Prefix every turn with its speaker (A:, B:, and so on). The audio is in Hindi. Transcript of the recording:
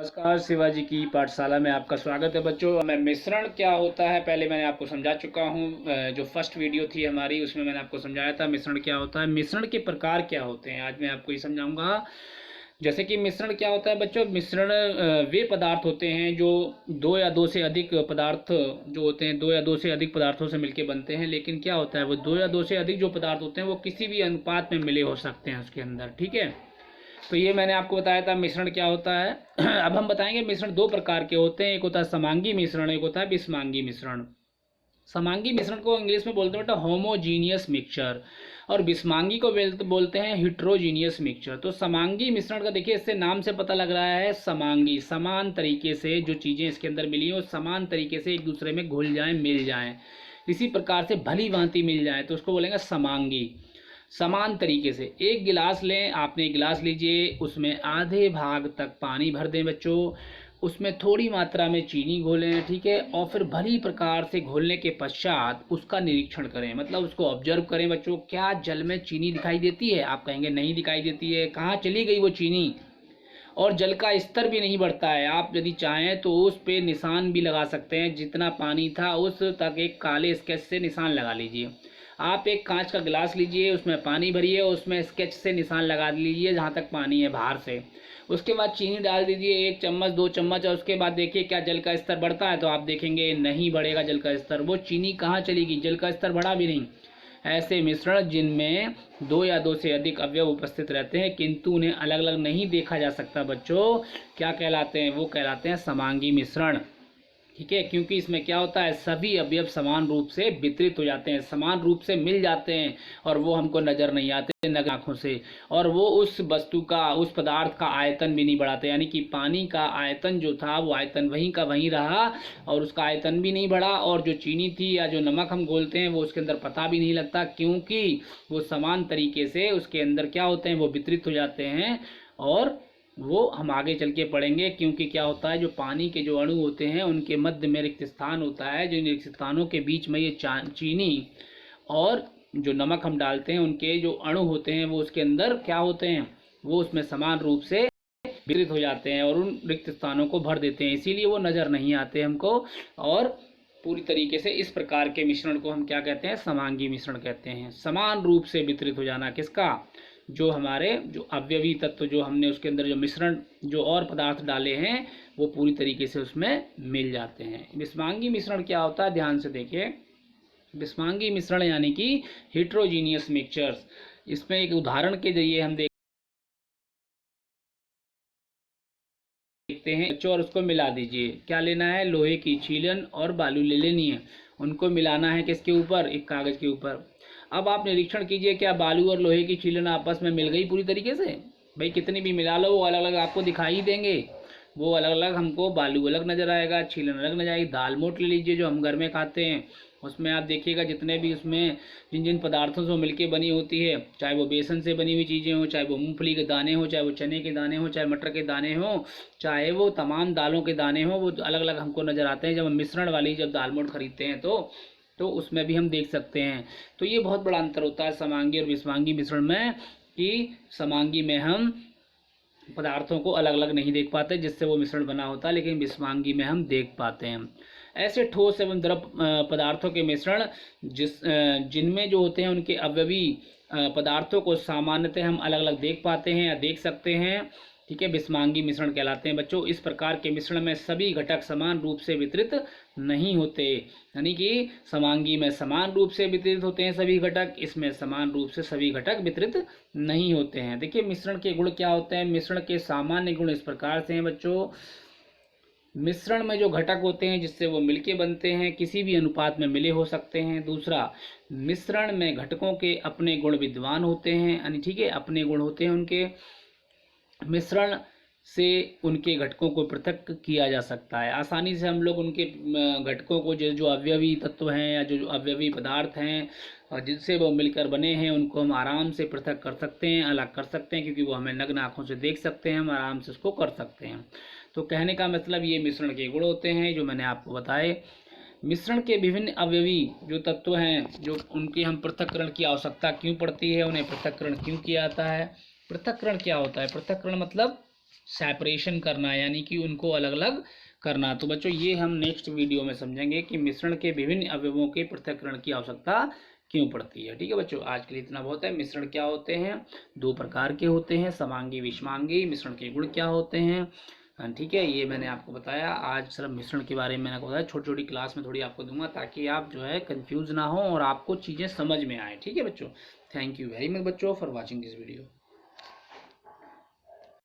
A: नमस्कार, शिवाजी की पाठशाला में आपका स्वागत है बच्चों। मैं मिश्रण क्या होता है पहले मैंने आपको समझा चुका हूँ। जो फर्स्ट वीडियो थी हमारी उसमें मैंने आपको समझाया था मिश्रण क्या होता है, मिश्रण के प्रकार क्या होते हैं। आज मैं आपको ये समझाऊंगा। जैसे कि मिश्रण क्या होता है बच्चों, मिश्रण वे पदार्थ होते हैं जो दो या दो से अधिक पदार्थ जो होते हैं, दो या दो से अधिक पदार्थों से मिलकर बनते हैं। लेकिन क्या होता है, वो दो या दो से अधिक जो पदार्थ होते हैं वो किसी भी अनुपात में मिले हो सकते हैं उसके अंदर, ठीक है। तो ये मैंने आपको बताया था मिश्रण क्या होता है। अब हम बताएंगे मिश्रण दो प्रकार के होते हैं, एक होता है समांगी मिश्रण, एक होता है विषमांगी मिश्रण। समांगी मिश्रण को इंग्लिश में बोलते हैं बेटा होमोजीनियस मिक्सचर, और विषमांगी को बोलते हैं हिट्रोजीनियस मिक्सचर। तो समांगी मिश्रण का देखिए, इससे नाम से पता लग रहा है समांगी, समान तरीके से जो चीज़ें इसके अंदर मिली हैं वो समान तरीके से एक दूसरे में घुल जाएं, मिल जाएं, इसी प्रकार से भली भांति मिल जाए तो उसको बोलेंगे समांगी। समान तरीके से एक गिलास लें, आपने एक गिलास लीजिए, उसमें आधे भाग तक पानी भर दें बच्चों, उसमें थोड़ी मात्रा में चीनी घोलें, ठीक है। और फिर भली प्रकार से घोलने के पश्चात उसका निरीक्षण करें, मतलब उसको ऑब्जर्व करें बच्चों। क्या जल में चीनी दिखाई देती है? आप कहेंगे नहीं दिखाई देती है। कहाँ चली गई वो चीनी? और जल का स्तर भी नहीं बढ़ता है। आप यदि चाहें तो उस पे निशान भी लगा सकते हैं, जितना पानी था उस तक एक काले स्केच से निशान लगा लीजिए। आप एक कांच का गिलास लीजिए, उसमें पानी भरिए, उसमें स्केच से निशान लगा लीजिए जहाँ तक पानी है बाहर से। उसके बाद चीनी डाल दीजिए, 1 चम्मच 2 चम्मच, और उसके बाद देखिए क्या जल का स्तर बढ़ता है। तो आप देखेंगे नहीं बढ़ेगा जल का स्तर। वो चीनी कहाँ चली गई? जल का स्तर बढ़ा भी नहीं। ऐसे मिश्रण जिनमें दो या दो से अधिक अवयव उपस्थित रहते हैं किंतु उन्हें अलग अलग नहीं देखा जा सकता बच्चों, क्या कहलाते हैं? वो कहलाते हैं समांगी मिश्रण, ठीक है। क्योंकि इसमें क्या होता है, सभी अवयव समान रूप से वितरित हो जाते हैं, समान रूप से मिल जाते हैं, और वो हमको नजर नहीं आते नग्न आंखों से। और वो उस वस्तु का, उस पदार्थ का आयतन भी नहीं बढ़ाते, यानी कि पानी का आयतन जो था वो आयतन वहीं का वहीं रहा, और उसका आयतन भी नहीं बढ़ा। और जो चीनी थी या जो नमक हम घोलते हैं वो उसके अंदर पता भी नहीं लगता, क्योंकि वो समान तरीके से उसके अंदर क्या होते हैं, वो वितरित हो जाते हैं। और वो हम आगे चल के पढ़ेंगे, क्योंकि क्या होता है, जो पानी के जो अणु होते हैं उनके मध्य में रिक्त स्थान होता है, जो रिक्त स्थानों के बीच में ये चीनी और जो नमक हम डालते हैं उनके जो अणु होते हैं वो उसके अंदर क्या होते हैं, वो उसमें समान रूप से वितरित हो जाते हैं और उन रिक्त स्थानों को भर देते हैं, इसीलिए वो नज़र नहीं आते हमको। और पूरी तरीके से इस प्रकार के मिश्रण को हम क्या कहते हैं, समांगी मिश्रण कहते हैं। समान रूप से वितरित हो जाना किसका? जो हमारे जो अवयवी तत्व जो हमने उसके अंदर जो मिश्रण जो और पदार्थ डाले हैं वो पूरी तरीके से उसमें मिल जाते हैं। विषमांगी मिश्रण क्या होता है, ध्यान से देखिए। विषमांगी मिश्रण यानी कि हिट्रोजीनियस मिक्सचर्स। इसमें एक उदाहरण के जरिए हम देखते हैं बच्चों, और उसको मिला दीजिए। क्या लेना है? लोहे की छीलन और बालू ले लेनी है, उनको मिलाना है किसके ऊपर? एक कागज के ऊपर। अब आप निरीक्षण कीजिए, क्या बालू और लोहे की छीलन आपस में मिल गई पूरी तरीके से? भाई कितनी भी मिला लो वो अलग अलग आपको दिखाई देंगे, वो अलग अलग हमको, बालू अलग नजर आएगा, छीलन अलग नजर आएगी। दाल मोट ले लीजिए जो हम घर में खाते हैं, उसमें आप देखिएगा जितने भी उसमें जिन जिन पदार्थों से मिलके बनी होती है, चाहे वो बेसन से बनी हुई चीज़ें हों, चाहे वो मूंगफली के दाने हों, चाहे वो चने के दाने हों, चाहे मटर के दाने हों, चाहे वो तमाम दालों के दाने हों, वो अलग अलग हमको नज़र आते हैं जब हम मिश्रण वाली जब दाल मोट खरीदते हैं तो उसमें भी हम देख सकते हैं। तो ये बहुत बड़ा अंतर होता है समांगी और विषमांगी मिश्रण में, कि समांगी में हम पदार्थों को अलग अलग नहीं देख पाते जिससे वो मिश्रण बना होता है, लेकिन विषमांगी में हम देख पाते हैं। ऐसे ठोस एवं द्रव पदार्थों के मिश्रण जिनमें जो होते हैं उनके अवयवी पदार्थों को सामान्यतः हम अलग अलग देख पाते हैं या देख सकते हैं, ठीक है, विषमांगी मिश्रण कहलाते हैं बच्चों। इस प्रकार के मिश्रण में सभी घटक समान रूप से वितरित नहीं होते, यानी कि समांगी में समान रूप से वितरित होते हैं सभी घटक, इसमें समान रूप से सभी घटक वितरित नहीं होते हैं। देखिए मिश्रण के गुण क्या होते हैं। मिश्रण के सामान्य गुण इस प्रकार से हैं बच्चों। मिश्रण में जो घटक होते हैं जिससे वो मिलके बनते हैं किसी भी अनुपात में मिले हो सकते हैं। दूसरा, मिश्रण में घटकों के अपने गुण विद्यमान होते हैं, यानी ठीक है, अपने गुण होते हैं उनके। मिश्रण से उनके घटकों को पृथक किया जा सकता है, आसानी से हम लोग उनके घटकों को जो अवयवी तत्व हैं या जो अवयवी पदार्थ हैं और जिनसे वो मिलकर बने हैं उनको हम आराम से पृथक कर सकते हैं, अलग कर सकते हैं, क्योंकि वो हमें नग्न आँखों से देख सकते हैं, हम आराम से उसको कर सकते हैं। तो कहने का मतलब ये मिश्रण के गुण होते हैं जो मैंने आपको बताए। मिश्रण के विभिन्न अवयवी जो तत्व हैं जो उनकी हम पृथक्करण की आवश्यकता क्यों पड़ती है, उन्हें पृथक्करण क्यों किया जाता है। पृथक्करण क्या होता है? पृथक्करण मतलब सेपरेशन करना, यानी कि उनको अलग अलग करना। तो बच्चों ये हम नेक्स्ट वीडियो में समझेंगे कि मिश्रण के विभिन्न अवयवों के पृथक्करण की आवश्यकता क्यों पड़ती है। ठीक है बच्चों, आज के लिए इतना बहुत है। मिश्रण क्या होते हैं, दो प्रकार के होते हैं, समांगी विषमांगी। मिश्रण के गुण क्या होते हैं, ठीक है, ये मैंने आपको बताया। आज सिर्फ मिश्रण के बारे में मैंने आपको बताया, छोटी छोटी क्लास में थोड़ी आपको दूंगा ताकि आप जो है कंफ्यूज ना हो और आपको चीज़ें समझ में आए। ठीक है बच्चों, थैंक यू वेरी मच बच्चों फॉर वॉचिंग दिस वीडियो।